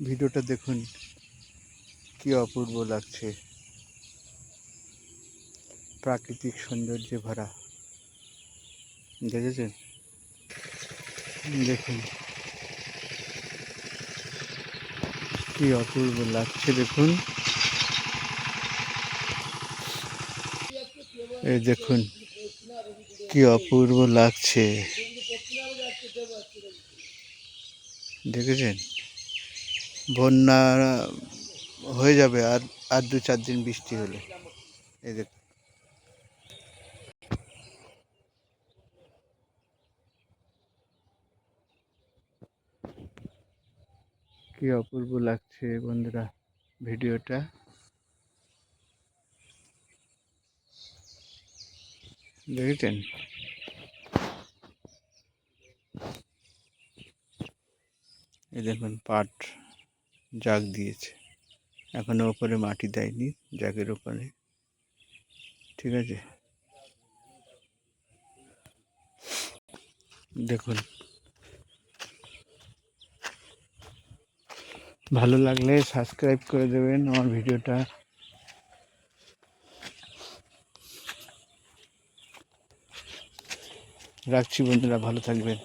ভিডিওটা দেখুন, কি অপূর্ব লাগছে, প্রাকৃতিক সৌন্দর্যে ভরা। দেখেছেন? দেখুন কি অপূর্ব লাগছে, দেখুন। এই দেখুন কি অপূর্ব লাগছে, দেখেছেন? বন্যা হয়ে যাবে আর আর 2-4 দিন বৃষ্টি হলে। এই দেখুন কি অপূর্ব লাগছে বন্ধুরা ভিডিওটা। দেখেছেন? এই দেখুন পাট জাগ দিয়েছে, এখনো ওপরে মাটি দেয়নি জাগের ওপরে, ঠিক আছে? দেখুন, ভালো লাগলে সাবস্ক্রাইব করে দেবেন আমার ভিডিওটা। রাখছি বন্ধুরা, ভালো থাকবেন।